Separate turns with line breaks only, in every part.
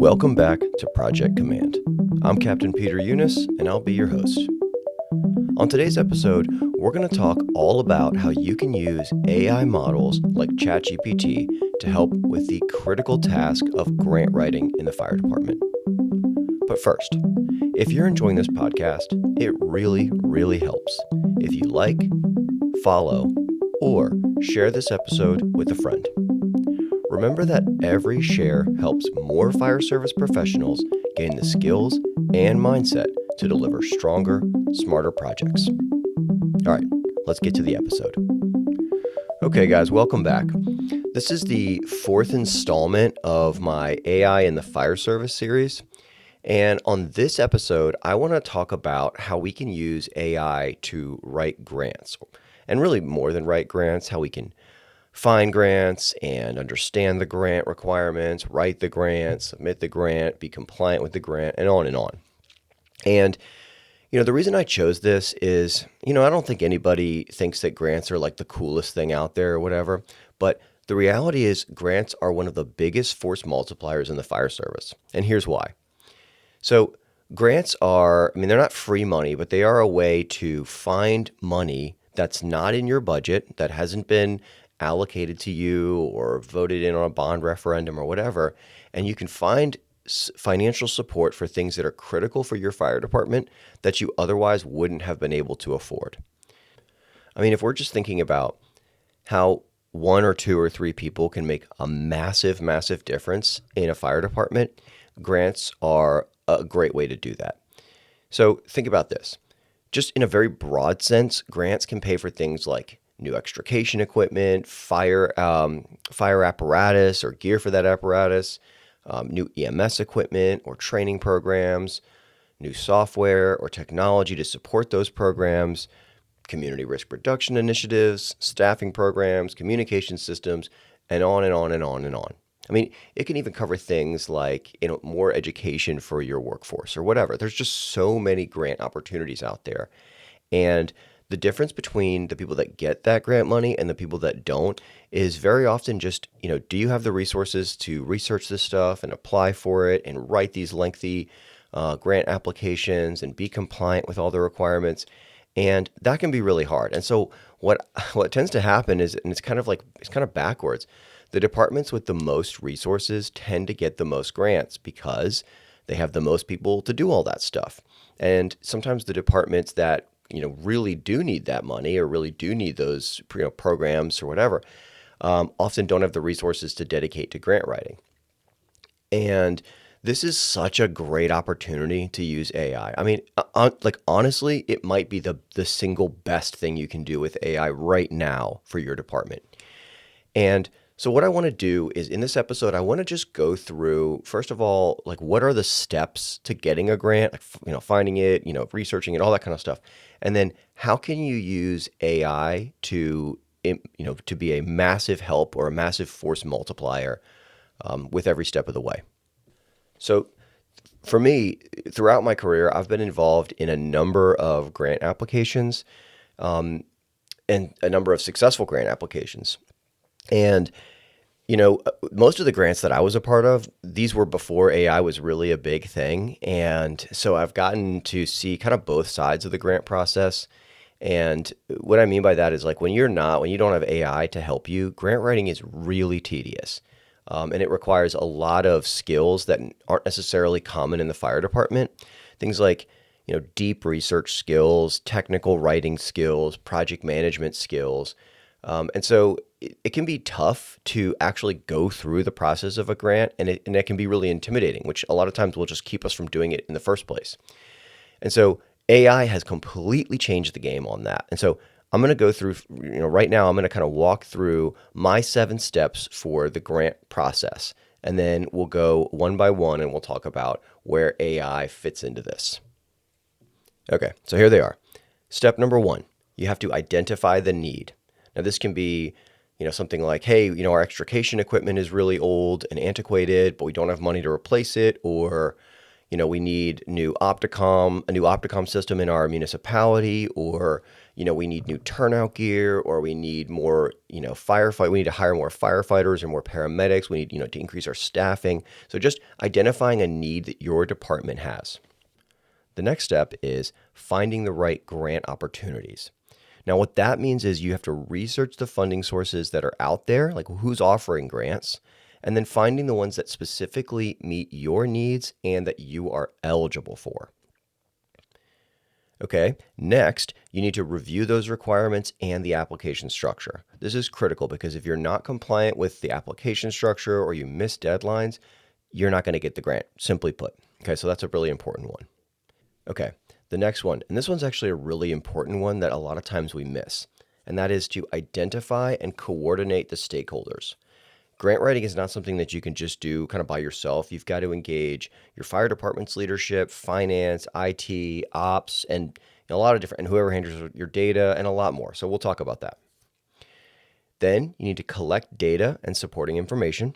Welcome back to Project Command. I'm Captain Peter Eunice, and I'll be your host. On today's episode, we're going to talk all about how you can use AI models like ChatGPT to help with the critical task of grant writing in the fire department. But first, if you're enjoying this podcast, it really helps if you like, follow, or share this episode with a friend. Remember that every share helps more fire service professionals gain the skills and mindset to deliver stronger, smarter projects. All right, let's get to the episode. Okay, guys, welcome back. This is the fourth installment of my AI in the fire service series. And on this episode, I want to talk about how we can use AI to write grants. And really more than write grants, how we can find grants and understand the grant requirements, write the grant, submit the grant, be compliant with the grant, and on and on. And, the reason I chose this is, I don't think anybody thinks that grants are like the coolest thing out there or whatever, but the reality is grants are one of the biggest force multipliers in the fire service. And here's why. So grants are, they're not free money, but they are a way to find money that's not in your budget, that hasn't been allocated to you or voted in on a bond referendum or whatever, and you can find financial support for things that are critical for your fire department that you otherwise wouldn't have been able to afford. If we're just thinking about how one or two or three people can make a massive difference in a fire department, grants are a great way to do that. So think about this. Just in a very broad sense, grants can pay for things like new extrication equipment, fire apparatus or gear for that apparatus, new EMS equipment or training programs, new software or technology to support those programs, community risk reduction initiatives, staffing programs, communication systems, and on and on and on and on. It can even cover things like more education for your workforce or whatever. There's just so many grant opportunities out there. And the difference between the people that get that grant money and the people that don't is very often just, do you have the resources to research this stuff and apply for it and write these lengthy grant applications and be compliant with all the requirements? And that can be really hard. And so what tends to happen is, and it's kind of backwards, the departments with the most resources tend to get the most grants because they have the most people to do all that stuff. And sometimes the departments that really do need that money or really do need those programs or whatever, often don't have the resources to dedicate to grant writing. And this is such a great opportunity to use AI. Honestly, it might be the single best thing you can do with AI right now for your department. And so what I want to do is in this episode, I want to just go through, first of all, what are the steps to getting a grant, finding it, researching it, all that kind of stuff. And then how can you use AI to be a massive help or a massive force multiplier with every step of the way. So for me, throughout my career, I've been involved in a number of grant applications and a number of successful grant applications. And, most of the grants that I was a part of, these were before AI was really a big thing. And so I've gotten to see kind of both sides of the grant process. And what I mean by that is when you don't have AI to help you, grant writing is really tedious. And it requires a lot of skills that aren't necessarily common in the fire department. Things like, deep research skills, technical writing skills, project management skills. And so it can be tough to actually go through the process of a grant, and it can be really intimidating, which a lot of times will just keep us from doing it in the first place. And so AI has completely changed the game on that. And so I'm going to go through, right now I'm going to kind of walk through my 7 steps for the grant process, and then we'll go one by one and we'll talk about where AI fits into this. Okay, so here they are. Step number 1, you have to identify the need. Now this can be, something like, hey, our extrication equipment is really old and antiquated, but we don't have money to replace it. Or, we need a new Opticom system in our municipality, or, we need new turnout gear, or we need more, we need to hire more firefighters or more paramedics. We need, to increase our staffing. So just identifying a need that your department has. The next step is finding the right grant opportunities. Now, what that means is you have to research the funding sources that are out there, like who's offering grants, and then finding the ones that specifically meet your needs and that you are eligible for. Okay, next, you need to review those requirements and the application structure. This is critical because if you're not compliant with the application structure or you miss deadlines, you're not going to get the grant, simply put. Okay, so that's a really important one. Okay, the next one, and this one's actually a really important one that a lot of times we miss, and that is to identify and coordinate the stakeholders. Grant writing is not something that you can just do kind of by yourself. You've got to engage your fire department's leadership, finance, IT, ops, and a lot of different, and whoever handles your data and a lot more. So we'll talk about that. Then you need to collect data and supporting information,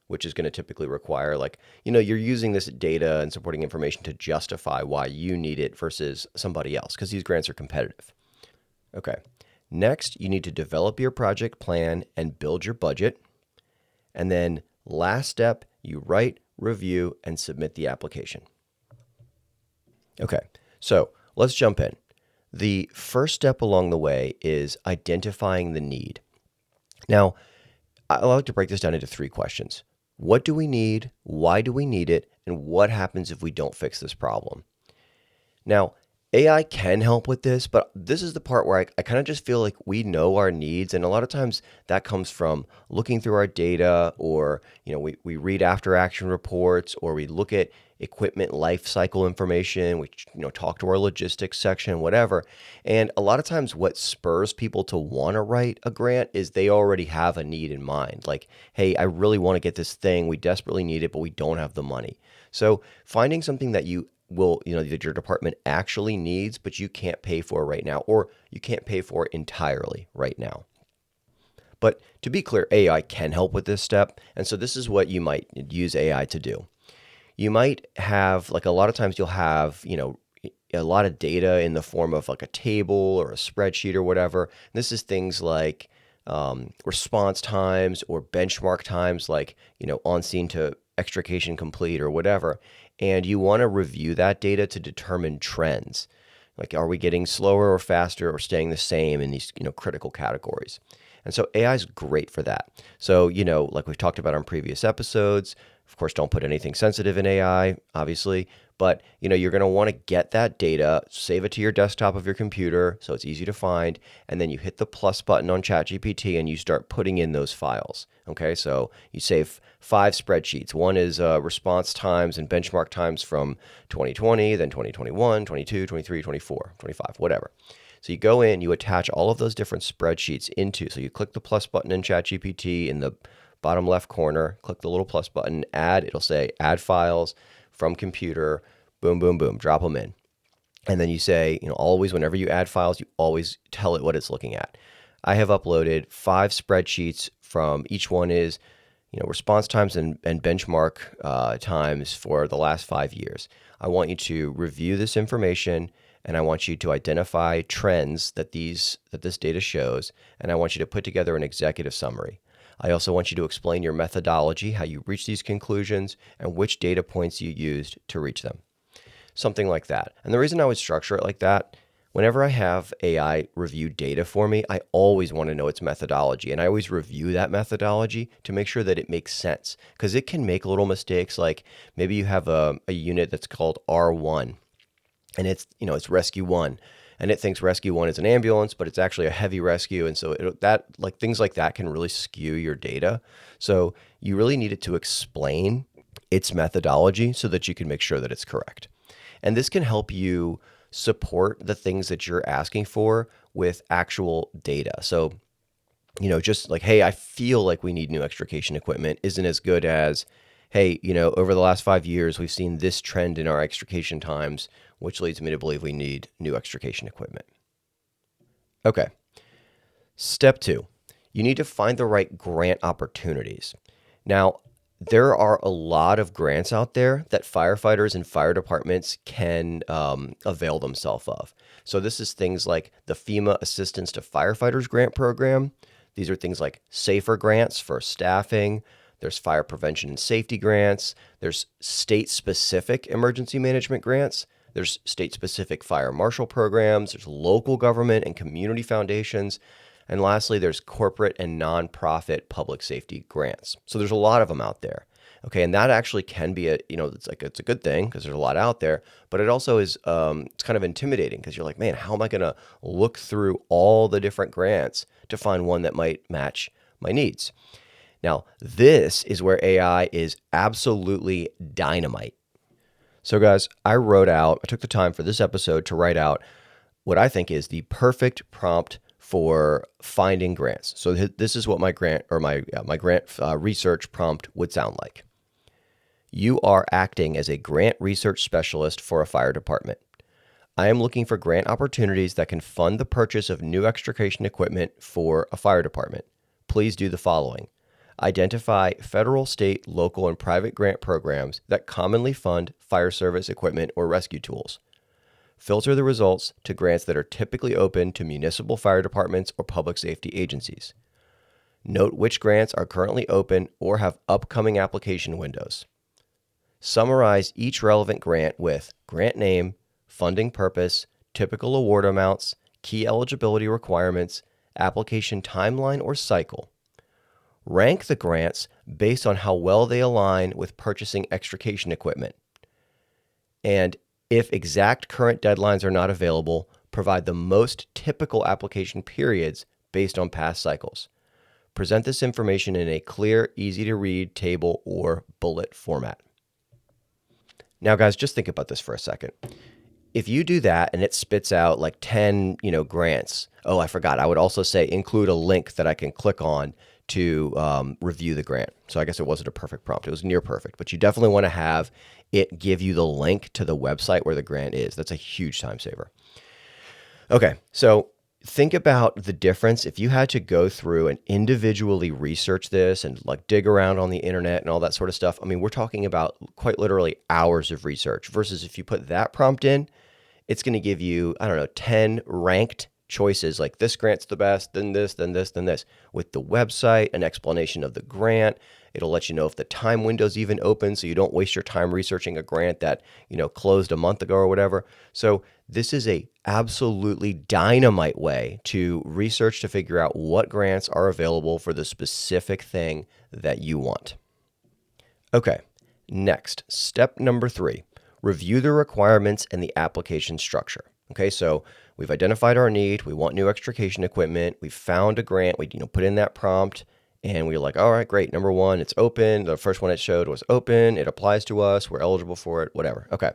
which is going to typically require you're using this data and supporting information to justify why you need it versus somebody else, because these grants are competitive. Okay. Next, you need to develop your project plan and build your budget. And then last step, you write, review, and submit the application. Okay, so let's jump in. The first step along the way is identifying the need. Now, I like to break this down into 3 questions. What do we need? Why do we need it? And what happens if we don't fix this problem? Now, AI can help with this, but this is the part where I kind of just feel like we know our needs. And a lot of times that comes from looking through our data, or, we read after action reports, or we look at equipment life cycle information, we, talk to our logistics section, whatever. And a lot of times what spurs people to want to write a grant is they already have a need in mind. Like, hey, I really want to get this thing. We desperately need it, but we don't have the money. So finding something that that your department actually needs, but you can't pay for right now, or you can't pay for entirely right now. But to be clear, AI can help with this step. And so this is what you might use AI to do. You might have, a lot of times you'll have, a lot of data in the form of a table or a spreadsheet or whatever. This is things like response times or benchmark times, on scene to extrication complete or whatever. And you want to review that data to determine trends. Like, are we getting slower or faster or staying the same in these, critical categories? And so AI is great for that. So, like we've talked about on previous episodes, of course, don't put anything sensitive in AI, obviously, but you're going to want to get that data, save it to your desktop of your computer so it's easy to find, and then you hit the plus button on ChatGPT and you start putting in those files. Okay, so you save 5 spreadsheets. One is response times and benchmark times from 2020, then 2021, 22, 23, 24, 25, whatever. So you go in, you attach all of those different spreadsheets so you click the plus button in ChatGPT in the bottom left corner, click the little plus button, it'll say add files from computer, boom, boom, boom, drop them in. And then you say, always whenever you add files, you always tell it what it's looking at. I have uploaded 5 spreadsheets from each one is, response times and benchmark times for the last 5 years. I want you to review this information, and I want you to identify trends that this data shows, and I want you to put together an executive summary. I also want you to explain your methodology, how you reach these conclusions, and which data points you used to reach them. Something like that. And the reason I would structure it like that, whenever I have AI review data for me, I always want to know its methodology. And I always review that methodology to make sure that it makes sense. Because it can make little mistakes, like maybe you have a unit that's called R1, and it's Rescue 1. And it thinks Rescue 1 is an ambulance, but it's actually a heavy rescue. And so things like that can really skew your data. So you really need it to explain its methodology so that you can make sure that it's correct. And this can help you support the things that you're asking for with actual data. So, just like, hey, I feel like we need new extrication equipment isn't as good as, hey, over the last 5 years, we've seen this trend in our extrication times, which leads me to believe we need new extrication equipment. Okay. Step 2, you need to find the right grant opportunities. Now, there are a lot of grants out there that firefighters and fire departments can avail themselves of. So this is things like the FEMA Assistance to Firefighters Grant Program. These are things like SAFER grants for staffing. There's fire prevention and safety grants. There's state-specific emergency management grants. There's state-specific fire marshal programs. There's local government and community foundations. And lastly, there's corporate and nonprofit public safety grants. So there's a lot of them out there. Okay, and that actually can be it's a good thing because there's a lot out there, but it also is it's kind of intimidating because you're like, man, how am I going to look through all the different grants to find one that might match my needs? Now, this is where AI is absolutely dynamite. So guys, I took the time for this episode to write out what I think is the perfect prompt for finding grants. So this is what my grant research prompt would sound like. You are acting as a grant research specialist for a fire department. I am looking for grant opportunities that can fund the purchase of new extrication equipment for a fire department. Please do the following. Identify federal, state, local, and private grant programs that commonly fund fire service equipment or rescue tools. Filter the results to grants that are typically open to municipal fire departments or public safety agencies. Note which grants are currently open or have upcoming application windows. Summarize each relevant grant with grant name, funding purpose, typical award amounts, key eligibility requirements, application timeline or cycle. Rank the grants based on how well they align with purchasing extrication equipment. And if exact current deadlines are not available, provide the most typical application periods based on past cycles. Present this information in a clear, easy-to-read table or bullet format. Now, guys, just think about this for a second. If you do that and it spits out like 10, grants. Oh, I forgot. I would also say include a link that I can click on to review the grant. So I guess it wasn't a perfect prompt. It was near perfect, but you definitely want to have it give you the link to the website where the grant is. That's a huge time saver. Okay, so think about the difference if you had to go through and individually research this and like dig around on the internet and all that sort of stuff. I mean, we're talking about quite literally hours of research versus if you put that prompt in, it's going to give you, 10 ranked choices like this grant's the best, then this, then this, then this, with the website, an explanation of the grant. It'll let you know if the time window's even open so you don't waste your time researching a grant that, closed a month ago or whatever. So this is a absolutely dynamite way to research to figure out what grants are available for the specific thing that you want. Okay, next, step number 3, review the requirements and the application structure. Okay, so we've identified our need. We want new extrication equipment. We found a grant. We put in that prompt, and we were like, all right, great. Number 1, it's open. The first one it showed was open. It applies to us. We're eligible for it. Whatever. Okay,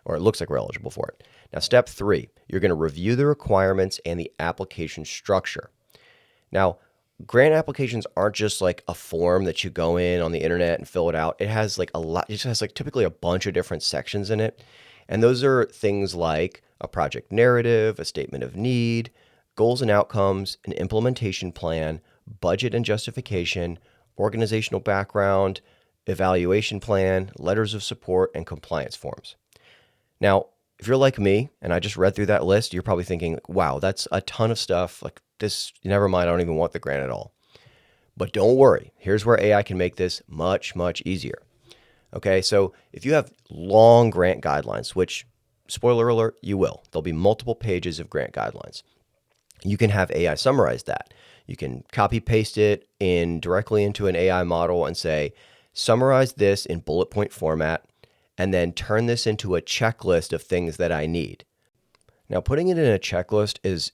or it looks like we're eligible for it. Now, step 3, you're going to review the requirements and the application structure. Now, grant applications aren't just like a form that you go in on the internet and fill it out. It has like a lot. It just has like typically a bunch of different sections in it, and those are things like a project narrative, a statement of need, goals and outcomes, an implementation plan, budget and justification, organizational background, evaluation plan, letters of support, and compliance forms. Now, if you're like me and I just read through that list, you're probably thinking, wow, that's a ton of stuff. Like this, never mind, I don't even want the grant at all. But don't worry. Here's where AI can make this much, much easier. Okay, so if you have long grant guidelines, which, spoiler alert, you will. There'll be multiple pages of grant guidelines. You can have AI summarize that. You can copy paste it directly into an AI model and say, summarize this in bullet point format, and then turn this into a checklist of things that I need. Now, putting it in a checklist is,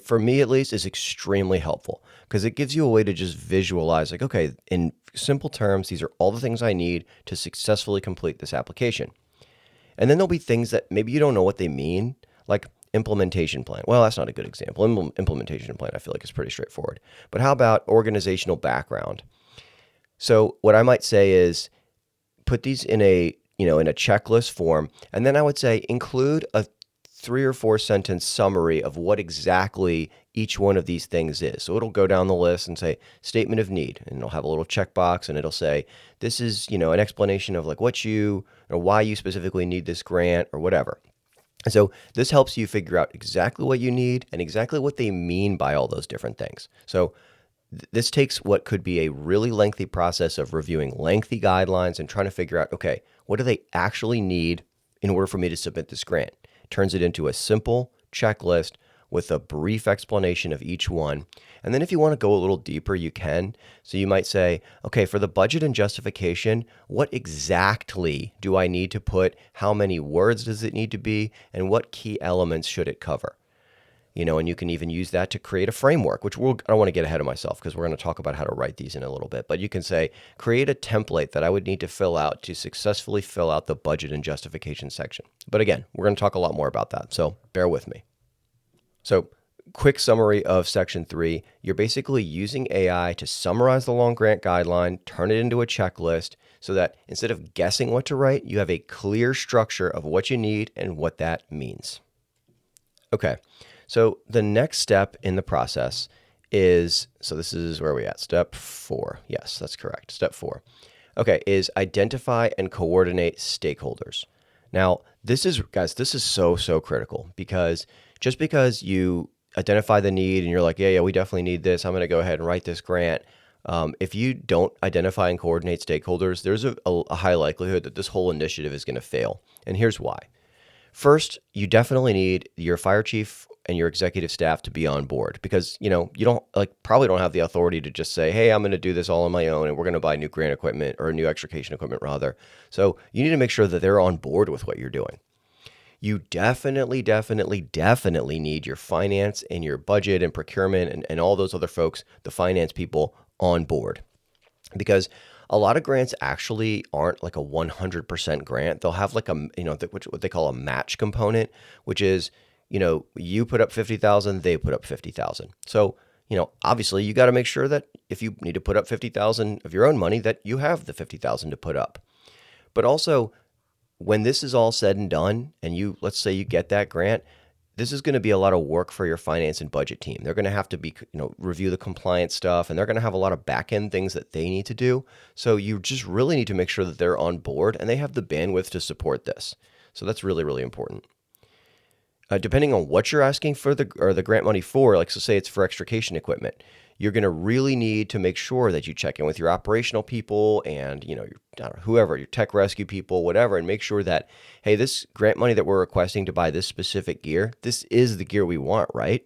for me at least, is extremely helpful because it gives you a way to just visualize like, okay, in simple terms, these are all the things I need to successfully complete this application. And then there'll be things that maybe you don't know what they mean, like implementation plan. Well, that's not a good example. Implementation plan, I feel like, is pretty straightforward. But how about organizational background? So what I might say is put these in a checklist form, and then I would say include 3 or 4 sentence summary of what exactly each one of these things is. So it'll go down the list and say statement of need, and it'll have a little checkbox, and it'll say this is, an explanation of like what you or why you specifically need this grant or whatever. And so this helps you figure out exactly what you need and exactly what they mean by all those different things. So this takes what could be a really lengthy process of reviewing lengthy guidelines and trying to figure out, okay, what do they actually need in order for me to submit this grant? Turns it into a simple checklist with a brief explanation of each one. And then if you want to go a little deeper, you can. So you might say, okay, for the budget and justification, what exactly do I need to put? How many words does it need to be? And what key elements should it cover? And you can even use that to create a framework, which I don't want to get ahead of myself because we're going to talk about how to write these in a little bit. But you can say, create a template that I would need to fill out to successfully fill out the budget and justification section. But again, we're going to talk a lot more about that. So bear with me. So quick summary of section 3, you're basically using AI to summarize the long grant guideline, turn it into a checklist so that instead of guessing what to write, you have a clear structure of what you need and what that means. Okay, so the next step in the process is, so this is where we at, step 4. Yes, that's correct, step 4. Okay, is identify and coordinate stakeholders. Now, this is so critical because just because you identify the need and you're like, yeah, we definitely need this, I'm going to go ahead and write this grant. If you don't identify and coordinate stakeholders, there's a high likelihood that this whole initiative is going to fail. And here's why. First, you definitely need your fire chief and your executive staff to be on board because, you don't probably don't have the authority to just say, hey, I'm going to do this all on my own and we're going to buy new grant equipment or new extrication equipment rather. So you need to make sure that they're on board with what you're doing. You definitely need your finance and your budget and procurement and all those other folks, the finance people, on board. Because a lot of grants actually aren't like a 100% grant. They'll have like what they call a match component, which is, you put up 50,000, they put up 50,000. So, obviously you got to make sure that if you need to put up 50,000 of your own money, that you have the 50,000 to put up. But also, when this is all said and done, and let's say you get that grant, this is going to be a lot of work for your finance and budget team. They're going to have to review the compliance stuff, and they're going to have a lot of back end things that they need to do. So you just really need to make sure that they're on board and they have the bandwidth to support this. So that's really, really important. Depending on what you're asking for the grant money for, like so say it's for extrication equipment, you're going to really need to make sure that you check in with your operational people and, whoever, your tech rescue people, whatever, and make sure that, hey, this grant money that we're requesting to buy this specific gear, this is the gear we want, right?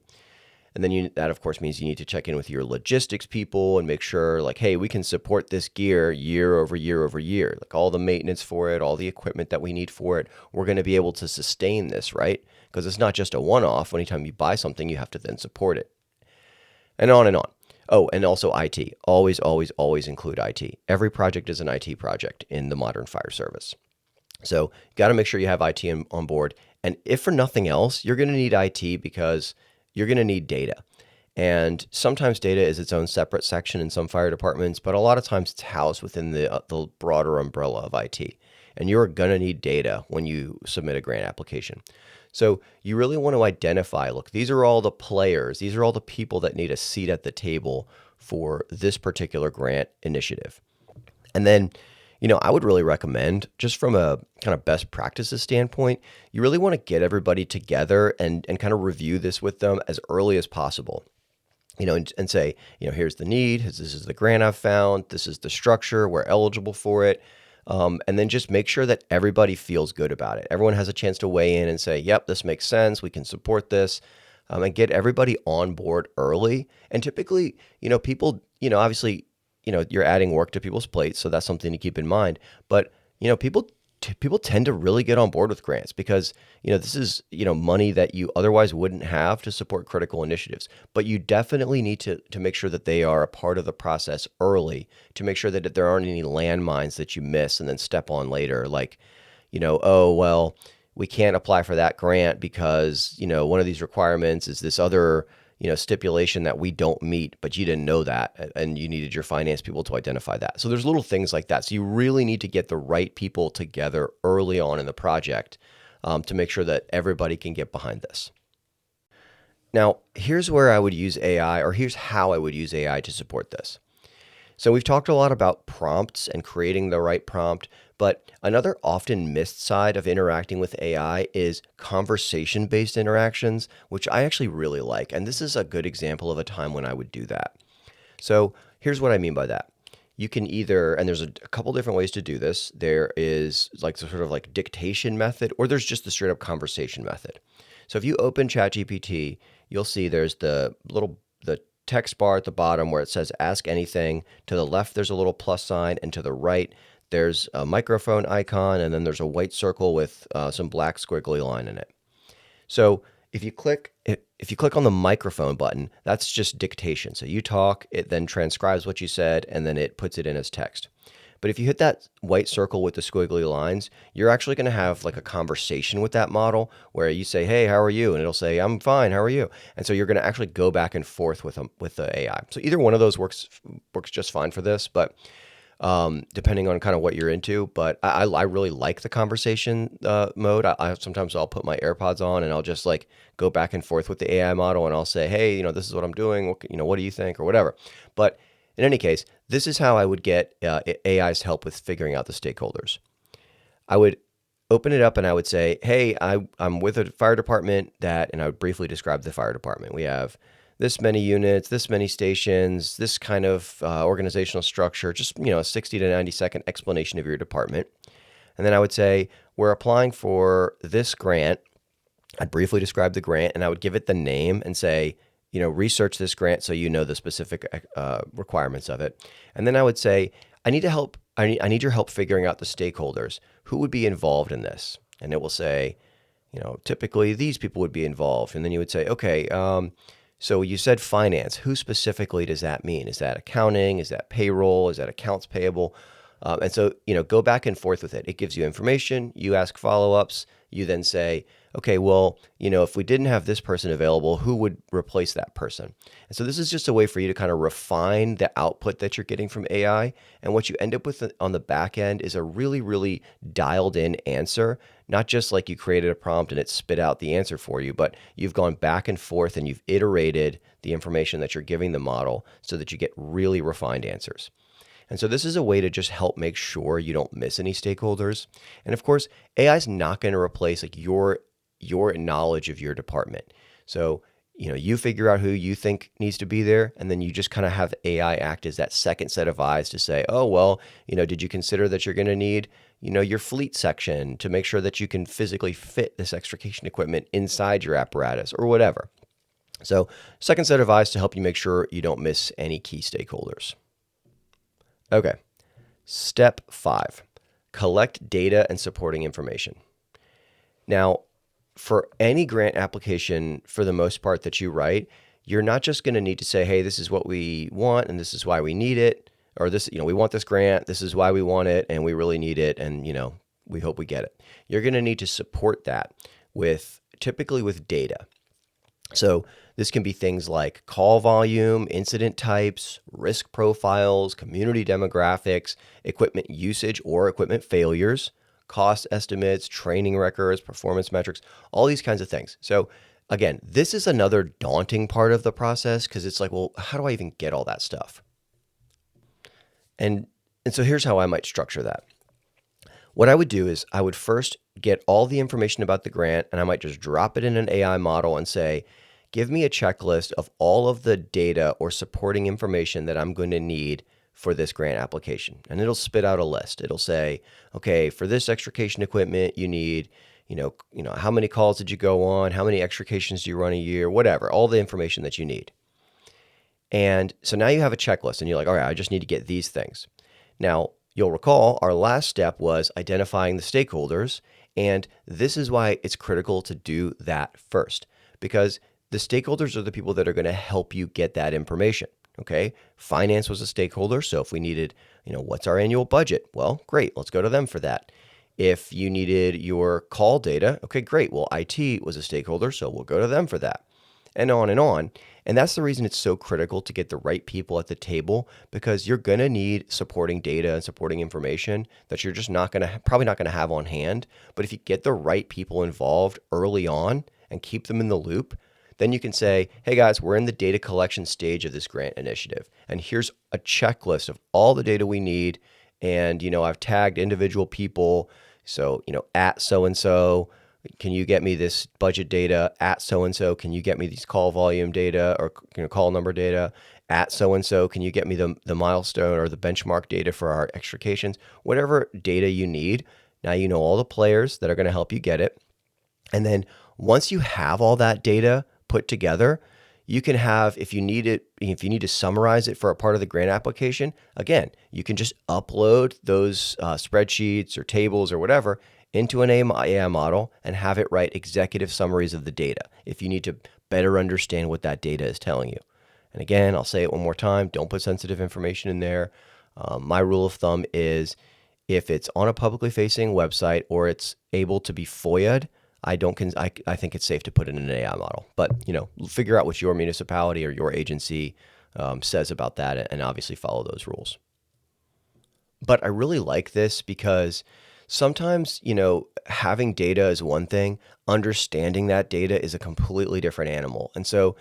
And then that, of course, means you need to check in with your logistics people and make sure, like, hey, we can support this gear year over year over year. Like all the maintenance for it, all the equipment that we need for it, we're going to be able to sustain this, right? Because it's not just a one-off. Anytime you buy something, you have to then support it. And on and on. Oh, and also IT. Always, always, always include IT. Every project is an IT project in the modern fire service. So you got to make sure you have IT on board. And if for nothing else, you're going to need IT because you're going to need data. And sometimes data is its own separate section in some fire departments, but a lot of times it's housed within the broader umbrella of IT. And you're going to need data when you submit a grant application. So you really want to identify, look, these are all the players, these are all the people that need a seat at the table for this particular grant initiative. And then, I would really recommend, just from a kind of best practices standpoint, you really want to get everybody together and kind of review this with them as early as possible. And say, here's the need, this is the grant I've found, this is the structure, we're eligible for it. And then just make sure that everybody feels good about it. Everyone has a chance to weigh in and say, yep, this makes sense. We can support this, and get everybody on board early. And typically, people, obviously, you're adding work to people's plates. So that's something to keep in mind. But, people tend to really get on board with grants because, this is, money that you otherwise wouldn't have to support critical initiatives. But you definitely need to make sure that they are a part of the process early to make sure that there aren't any landmines that you miss and then step on later. Like, oh, well, we can't apply for that grant because, one of these requirements is this other, stipulation that we don't meet, but you didn't know that, and you needed your finance people to identify that. So there's little things like that. So you really need to get the right people together early on in the project to make sure that everybody can get behind this. Now, here's where I would use AI, or here's how I would use AI to support this. So we've talked a lot about prompts and creating the right prompt, but another often missed side of interacting with AI is conversation-based interactions, which I actually really like. And this is a good example of a time when I would do that. So here's what I mean by that. You can either, and there's a couple different ways to do this. There is like the sort of like dictation method, or there's just the straight up conversation method. So if you open ChatGPT, you'll see there's the text bar at the bottom where it says ask anything. To the left, there's a little plus sign, and to the right, there's a microphone icon, and then there's a white circle with some black squiggly line in it. So if you click on the microphone button, that's just dictation. So you talk, it then transcribes what you said, and then it puts it in as text. But if you hit that white circle with the squiggly lines, you're actually going to have like a conversation with that model where you say, hey, how are you? And it'll say, I'm fine, how are you? And so you're going to actually go back and forth with the AI. So either one of those works just fine for this, but depending on kind of what you're into. But I really like the conversation mode. Sometimes I'll put my AirPods on and I'll just like go back and forth with the AI model, and I'll say, hey, this is what I'm doing. What do you think, or whatever. But in any case, this is how I would get AI's help with figuring out the stakeholders. I would open it up and I would say, hey, I'm with a fire department and I would briefly describe the fire department. We have this many units, this many stations, this kind of organizational structure, just, a 60 to 90 second explanation of your department. And then I would say, we're applying for this grant. I'd briefly describe the grant and I would give it the name and say, research this grant so you know the specific requirements of it. And then I would say, I need your help figuring out the stakeholders. Who would be involved in this? And it will say, typically these people would be involved. And then you would say, okay, so you said finance. Who specifically does that mean? Is that accounting? Is that payroll? Is that accounts payable? And so, go back and forth with it. It gives you information. You ask follow-ups. You then say, okay, well, if we didn't have this person available, who would replace that person? And so this is just a way for you to kind of refine the output that you're getting from AI. And what you end up with on the back end is a really, really dialed in answer, not just like you created a prompt and it spit out the answer for you, but you've gone back and forth and you've iterated the information that you're giving the model so that you get really refined answers. And so this is a way to just help make sure you don't miss any stakeholders. And of course, AI is not going to replace like your knowledge of your department. So, you figure out who you think needs to be there, and then you just kind of have AI act as that second set of eyes to say, oh, well, did you consider that you're going to need, your fleet section to make sure that you can physically fit this extrication equipment inside your apparatus or whatever. So second set of eyes to help you make sure you don't miss any key stakeholders. Okay, step 5, collect data and supporting information. Now, for any grant application, for the most part that you write, you're not just going to need to say, hey, this is what we want and this is why we need it, or this, we want this grant, this is why we want it and we really need it and, we hope we get it. You're going to need to support that typically with data. So this can be things like call volume, incident types, risk profiles, community demographics, equipment usage or equipment failures, cost estimates, training records, performance metrics, all these kinds of things. So again, this is another daunting part of the process because it's like, well, how do I even get all that stuff? And so here's how I might structure that. What I would do is I would first get all the information about the grant and I might just drop it in an AI model and say, give me a checklist of all of the data or supporting information that I'm going to need for this grant application. And it'll spit out a list. It'll say, okay, for this extrication equipment, you need, how many calls did you go on? How many extrications do you run a year? Whatever, all the information that you need. And so now you have a checklist and you're like, all right, I just need to get these things. Now, you'll recall our last step was identifying the stakeholders. And this is why it's critical to do that first, because the stakeholders are the people that are going to help you get that information. Okay. Finance was a stakeholder. So if we needed, what's our annual budget? Well, great. Let's go to them for that. If you needed your call data, okay, great. Well, IT was a stakeholder. So we'll go to them for that, and on and on. And that's the reason it's so critical to get the right people at the table, because you're going to need supporting data and supporting information that you're just probably not going to have on hand. But if you get the right people involved early on and keep them in the loop, then you can say, hey guys, we're in the data collection stage of this grant initiative, and here's a checklist of all the data we need. And, I've tagged individual people. So, at so-and-so, can you get me this budget data? At so-and-so, can you get me these call volume data or call number data? At so-and-so, can you get me the milestone or the benchmark data for our extrications? Whatever data you need. Now you know all the players that are going to help you get it. And then once you have all that data put together, you can have, if you need to summarize it for a part of the grant application, again, you can just upload those spreadsheets or tables or whatever into an AI model and have it write executive summaries of the data if you need to better understand what that data is telling you. And again, I'll say it one more time, don't put sensitive information in there. My rule of thumb is if it's on a publicly facing website or it's able to be FOIA'd, I think it's safe to put in an AI model. But, figure out what your municipality or your agency says about that, and obviously follow those rules. But I really like this because sometimes, having data is one thing, understanding that data is a completely different animal. And so,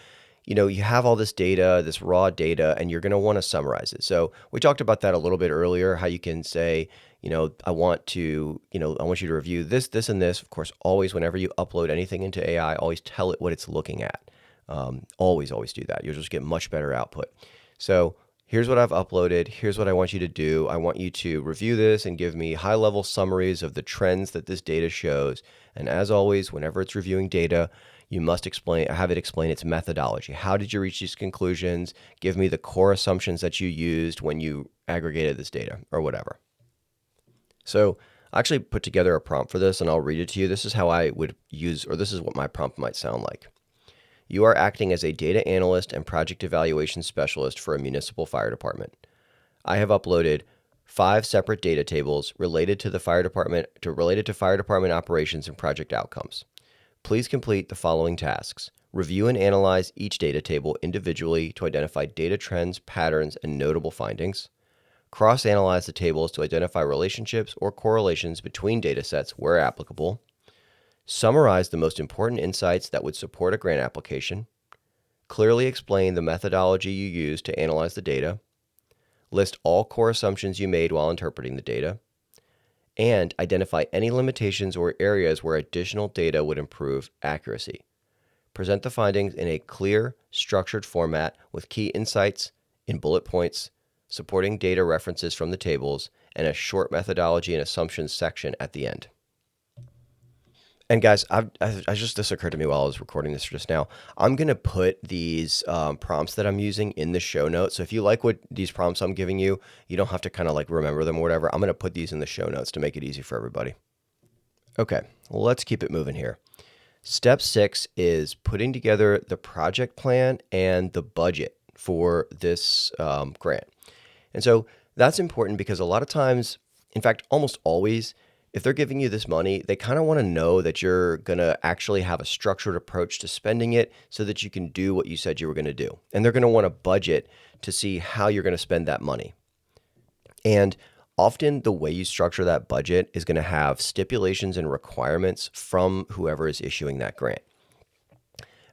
you have all this data, this raw data, and you're going to want to summarize it. So we talked about that a little bit earlier, how you can say, I want you to review this, this, and this. Of course, always, whenever you upload anything into AI, always tell it what it's looking at. Always do that. You'll just get much better output. So here's what I've uploaded. Here's what I want you to do. I want you to review this and give me high-level summaries of the trends that this data shows. And as always, whenever it's reviewing data, you must have it explain its methodology. How did you reach these conclusions? Give me the core assumptions that you used when you aggregated this data or whatever. So I actually put together a prompt for this, and I'll read it to you. This is how I would use, or this is what my prompt might sound like. You are acting as a data analyst and project evaluation specialist for a municipal fire department. I have uploaded 5 separate data tables related to fire department operations and project outcomes. Please complete the following tasks. Review and analyze each data table individually to identify data trends, patterns, and notable findings. Cross-analyze the tables to identify relationships or correlations between data sets where applicable. Summarize the most important insights that would support a grant application. Clearly explain the methodology you used to analyze the data. List all core assumptions you made while interpreting the data. And identify any limitations or areas where additional data would improve accuracy. Present the findings in a clear, structured format with key insights in bullet points, supporting data references from the tables, and a short methodology and assumptions section at the end. And guys, this occurred to me while I was recording this just now. I'm going to put these prompts that I'm using in the show notes. So if you like what these prompts I'm giving you, you don't have to kind of like remember them or whatever. I'm going to put these in the show notes to make it easy for everybody. Okay, well, let's keep it moving here. Step 6 is putting together the project plan and the budget for this grant. And so that's important because a lot of times, in fact, almost always, if they're giving you this money, they kind of want to know that you're going to actually have a structured approach to spending it so that you can do what you said you were going to do. And they're going to want a budget to see how you're going to spend that money. And often the way you structure that budget is going to have stipulations and requirements from whoever is issuing that grant.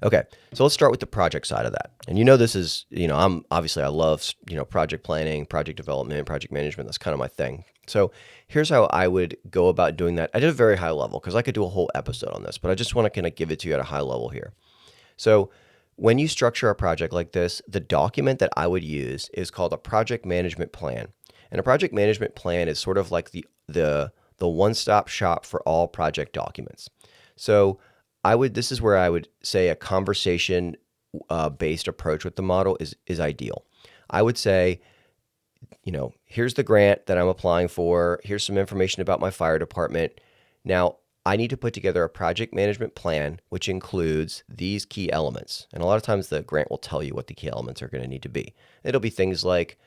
Okay, so let's start with the project side of that. And this is, I love, project planning, project development, project management. That's kind of my thing. So here's how I would go about doing that at a very high level, because I could do a whole episode on this, but I just want to kind of give it to you at a high level here. So when you structure a project like this, the document that I would use is called a project management plan. And a project management plan is sort of like the one-stop shop for all project documents. So this is where I would say a conversation based approach with the model is ideal. I would say, here's the grant that I'm applying for. Here's some information about my fire department. Now, I need to put together a project management plan, which includes these key elements. And a lot of times the grant will tell you what the key elements are going to need to be. It'll be things like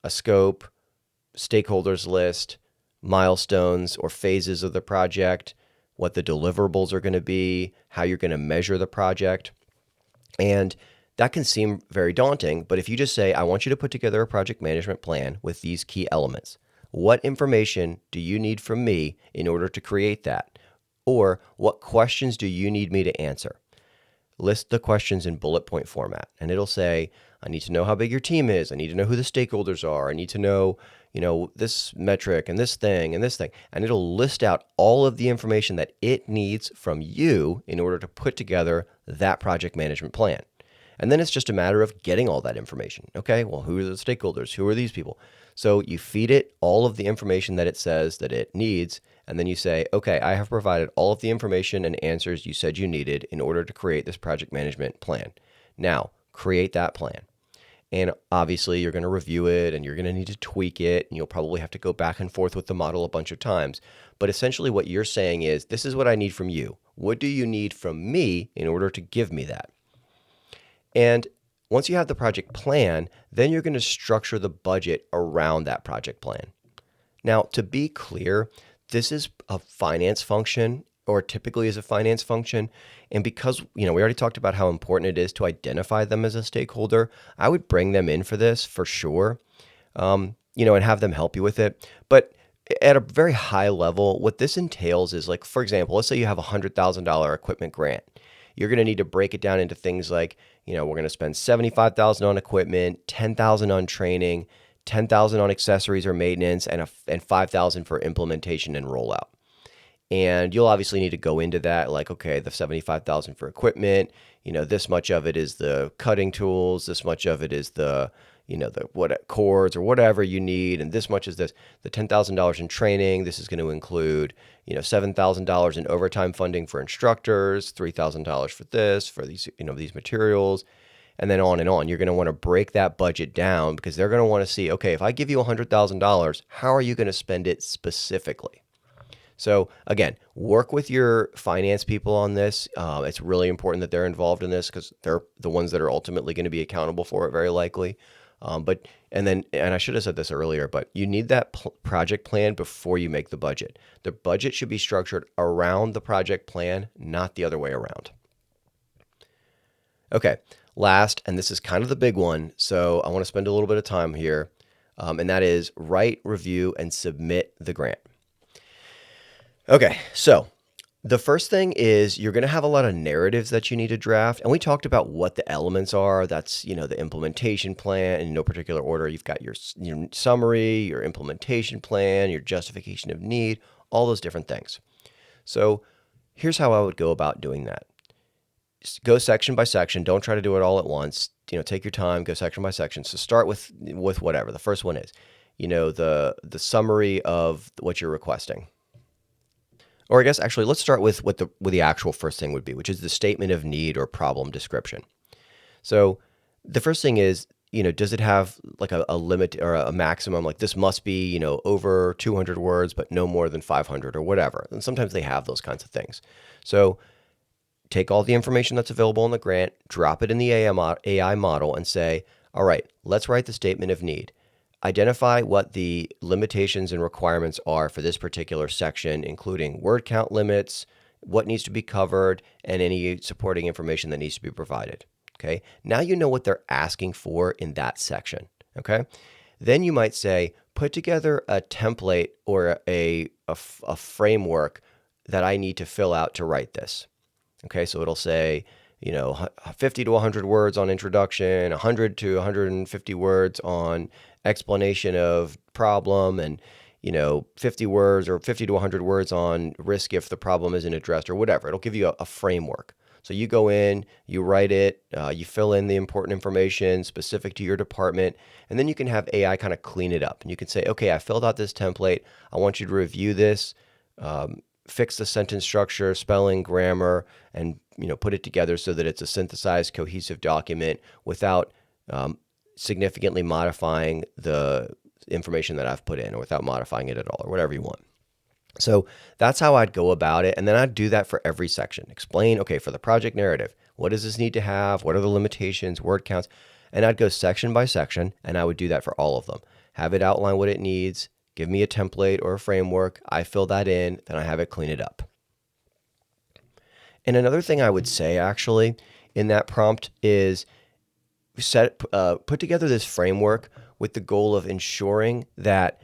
a scope, stakeholders list, milestones or phases of the project, what the deliverables are going to be, how you're going to measure the project. And That can seem very daunting, but if you just say, I want you to put together a project management plan with these key elements, what information do you need from me in order to create that? Or what questions do you need me to answer? List the questions in bullet point format, and it'll say, I need to know how big your team is. I need to know who the stakeholders are. I need to know, this metric and this thing and this thing. And it'll list out all of the information that it needs from you in order to put together that project management plan. And then it's just a matter of getting all that information. Okay, well, who are the stakeholders? Who are these people? So you feed it all of the information that it says that it needs, and then you say, okay, I have provided all of the information and answers you said you needed in order to create this project management plan. Now, create that plan. And obviously, you're going to review it and you're going to need to tweak it, and you'll probably have to go back and forth with the model a bunch of times. But essentially, what you're saying is, this is what I need from you. What do you need from me in order to give me that? And once you have the project plan, then you're going to structure the budget around that project plan. Now, to be clear, this is a finance function, or typically is a finance function. And because, we already talked about how important it is to identify them as a stakeholder, I would bring them in for this for sure, and have them help you with it. But at a very high level, what this entails is, like, for example, let's say you have a $100,000 equipment grant. You're going to need to break it down into things like, we're going to spend $75,000 on equipment, $10,000 on training, $10,000 on accessories or maintenance, and $5,000 for implementation and rollout. And you'll obviously need to go into that, like, okay, the $75,000 for equipment, this much of it is the cutting tools, this much of it is the what cords or whatever you need, and this much is this. The $10,000 in training, this is going to include, $7,000 in overtime funding for instructors, $3,000 for this, for these, these materials, and then on and on. You're going to want to break that budget down because they're going to want to see, okay, if I give you $100,000, how are you going to spend it specifically? So again, work with your finance people on this. It's really important that they're involved in this because they're the ones that are ultimately going to be accountable for it, very likely. And I should have said this earlier, but you need that project plan before you make the budget. The budget should be structured around the project plan, not the other way around. Okay, last, and this is kind of the big one, so I want to spend a little bit of time here, and that is write, review, and submit the grant. Okay, so the first thing is you're going to have a lot of narratives that you need to draft. And we talked about what the elements are. That's, the implementation plan in no particular order. You've got your summary, your implementation plan, your justification of need, all those different things. So here's how I would go about doing that. Just go section by section. Don't try to do it all at once. Take your time, go section by section. So start with whatever. The first one is, the summary of what you're requesting. Or I guess actually, let's start with what the actual first thing would be, which is the statement of need or problem description. So the first thing is, does it have like a limit or a maximum? Like this must be, over 200 words, but no more than 500 or whatever. And sometimes they have those kinds of things. So take all the information that's available in the grant, drop it in the AI model and say, all right, let's write the statement of need. Identify what the limitations and requirements are for this particular section, including word count limits, what needs to be covered, and any supporting information that needs to be provided. Okay. Now you know what they're asking for in that section. Okay. Then you might say, put together a template or a framework that I need to fill out to write this. Okay. So it'll say, 50 to 100 words on introduction, 100 to 150 words on explanation of problem, and 50 words or 50 to 100 words on risk if the problem isn't addressed or whatever. It'll give you a framework. So you go in, you write it, you fill in the important information specific to your department, and then you can have AI kind of clean it up. And you can say, okay, I filled out this template. I want you to review this, fix the sentence structure, spelling, grammar, and put it together so that it's a synthesized, cohesive document without significantly modifying the information that I've put in, or without modifying it at all, or whatever you want. So that's how I'd go about it. And then I'd do that for every section. Explain, okay, for the project narrative, what does this need to have? What are the limitations, word counts? And I'd go section by section, and I would do that for all of them. Have it outline what it needs, give me a template or a framework, I fill that in, then I have it clean it up. And another thing I would say actually in that prompt is put together this framework with the goal of ensuring that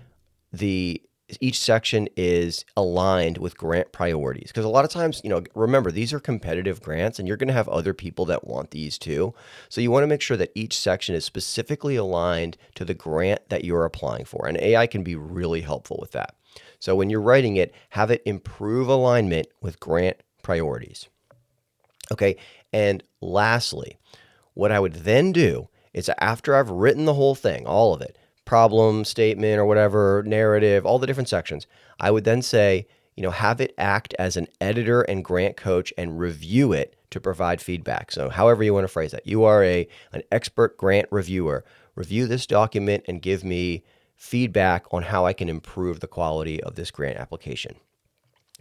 each section is aligned with grant priorities. Because a lot of times, remember, these are competitive grants and you're going to have other people that want these too. So you want to make sure that each section is specifically aligned to the grant that you're applying for. And AI can be really helpful with that. So when you're writing it, have it improve alignment with grant priorities. Okay. And lastly, what I would then do is, after I've written the whole thing, all of it, problem, statement, or whatever, narrative, all the different sections, I would then say, have it act as an editor and grant coach and review it to provide feedback. So however you want to phrase that, you are an expert grant reviewer. Review this document and give me feedback on how I can improve the quality of this grant application.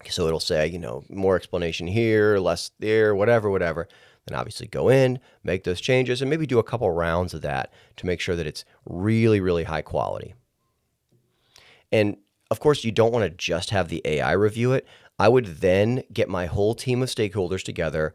So it'll say, more explanation here, less there, whatever. Then obviously go in, make those changes, and maybe do a couple rounds of that to make sure that it's really, really high quality. And of course, you don't want to just have the AI review it. I would then get my whole team of stakeholders together,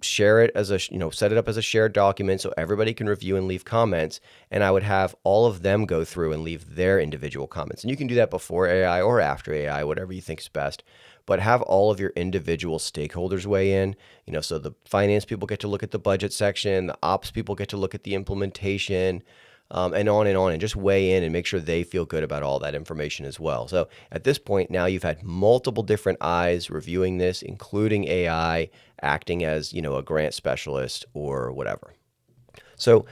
share it as set it up as a shared document so everybody can review and leave comments. And I would have all of them go through and leave their individual comments. And you can do that before AI or after AI, whatever you think is best. But have all of your individual stakeholders weigh in, so the finance people get to look at the budget section, the ops people get to look at the implementation, and on, and just weigh in and make sure they feel good about all that information as well. So at this point, now you've had multiple different eyes reviewing this, including AI acting as, a grant specialist or whatever. So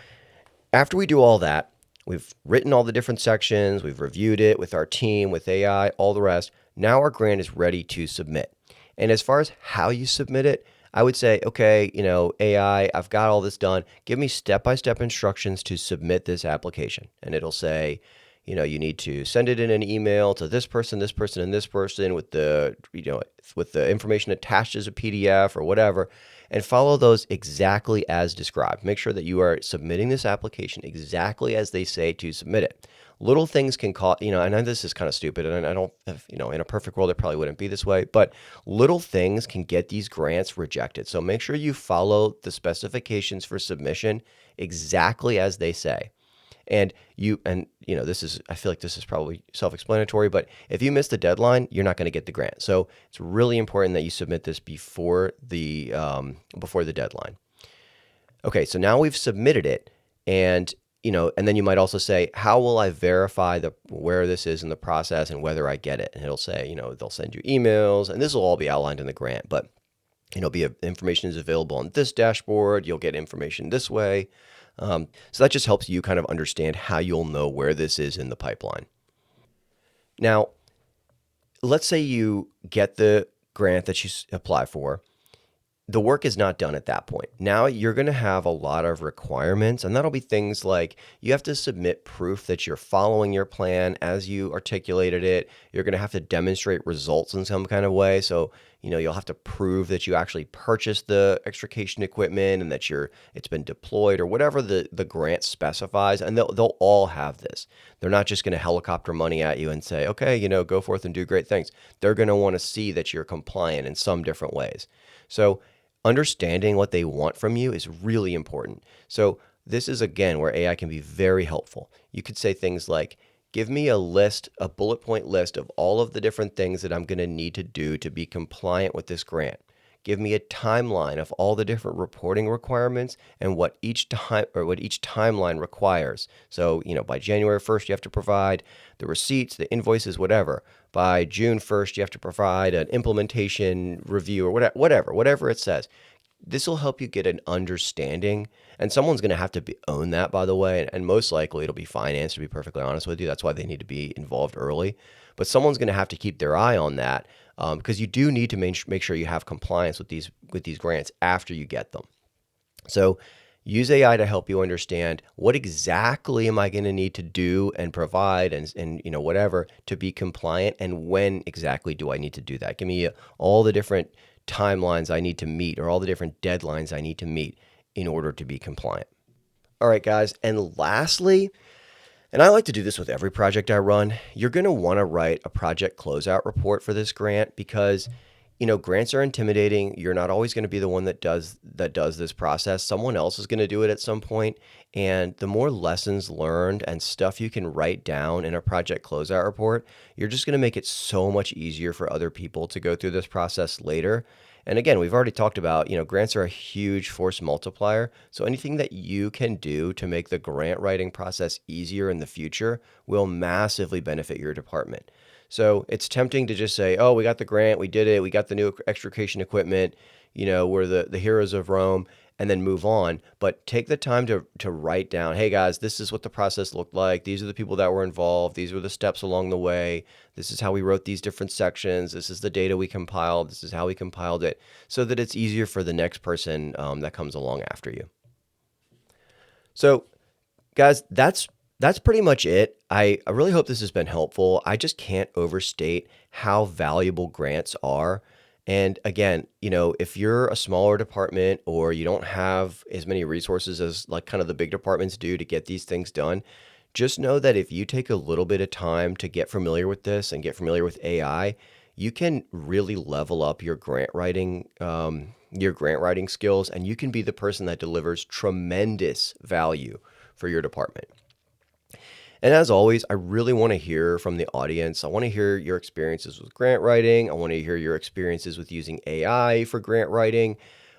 after we do all that, we've written all the different sections, we've reviewed it with our team, with AI, all the rest. Now our grant is ready to submit. And as far as how you submit it, I would say, okay, AI, I've got all this done. Give me step-by-step instructions to submit this application. And it'll say, you need to send it in an email to this person, and this person with the, with the information attached as a PDF or whatever, and follow those exactly as described. Make sure that you are submitting this application exactly as they say to submit it. Little things can cause, and I know this is kind of stupid, and I don't, in a perfect world, it probably wouldn't be this way, but little things can get these grants rejected. So make sure you follow the specifications for submission exactly as they say. And this is, I feel like this is probably self-explanatory, but if you miss the deadline, you're not going to get the grant. So it's really important that you submit this before the deadline. Okay, so now we've submitted it, and and then you might also say, how will I verify where this is in the process and whether I get it? And it'll say, they'll send you emails, and this will all be outlined in the grant, but information is available on this dashboard. You'll get information this way. So that just helps you kind of understand how you'll know where this is in the pipeline. Now, let's say you get the grant that you apply for. The work is not done at that point. Now you're going to have a lot of requirements, and that'll be things like you have to submit proof that you're following your plan as you articulated it. You're going to have to demonstrate results in some kind of way. So, you'll have to prove that you actually purchased the extrication equipment and that it's been deployed or whatever the grant specifies. And they'll all have this. They're not just going to helicopter money at you and say, okay, go forth and do great things. They're going to want to see that you're compliant in some different ways. So understanding what they want from you is really important. So this is, again, where AI can be very helpful. You could say things like, give me a bullet point list of all of the different things that I'm going to need to do to be compliant with this grant. Give me a timeline of all the different reporting requirements and what each timeline requires. So, by January 1st, you have to provide the receipts, the invoices, whatever. By June 1st, you have to provide an implementation review or whatever it says. This will help you get an understanding, and someone's going to have to own that, by the way, and most likely it'll be finance, to be perfectly honest with you. That's why they need to be involved early. But someone's going to have to keep their eye on that because you do need to make sure you have compliance with these grants after you get them. So use AI to help you understand what exactly am I going to need to do and provide and whatever to be compliant, and when exactly do I need to do that. Give me all the different timelines I need to meet or all the different deadlines I need to meet in order to be compliant. All right, guys. And lastly, and I like to do this with every project I run, you're going to want to write a project closeout report for this grant because grants are intimidating. You're not always going to be the one that does this process. Someone else is going to do it at some point. And the more lessons learned and stuff you can write down in a project closeout report, you're just going to make it so much easier for other people to go through this process later. And again, we've already talked about, grants are a huge force multiplier. So anything that you can do to make the grant writing process easier in the future will massively benefit your department. So it's tempting to just say, oh, we got the grant, we did it, we got the new extrication equipment, we're the heroes of Rome, and then move on. But take the time to write down, hey guys, this is what the process looked like. These are the people that were involved. These were the steps along the way. This is how we wrote these different sections. This is the data we compiled. This is how we compiled it, so that it's easier for the next person that comes along after you. So guys, that's pretty much it. I really hope this has been helpful. I just can't overstate how valuable grants are. And again, if you're a smaller department or you don't have as many resources as like kind of the big departments do to get these things done, just know that if you take a little bit of time to get familiar with this and get familiar with AI, you can really level up your grant writing skills, and you can be the person that delivers tremendous value for your department. And as always, I really want to hear from the audience. I want to hear your experiences with grant writing. I want to hear your experiences with using AI for grant writing,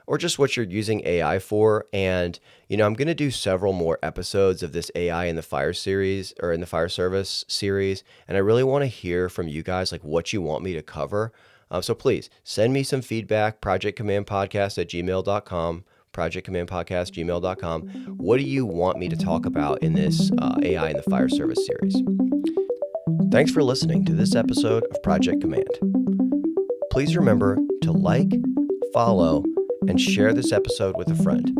or just what you're using AI for. And, I'm going to do several more episodes of this AI in the fire series, or in the fire service series. And I really want to hear from you guys, like what you want me to cover. So please send me some feedback, projectcommandpodcast@gmail.com. projectcommandpodcast@gmail.com. What do you want me to talk about in this AI in the Fire Service series? Thanks for listening to this episode of Project Command. Please remember to like, follow, and share this episode with a friend.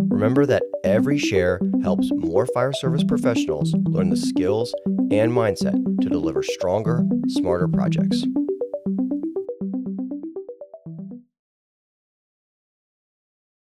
Remember that every share helps more fire service professionals learn the skills and mindset to deliver stronger, smarter projects.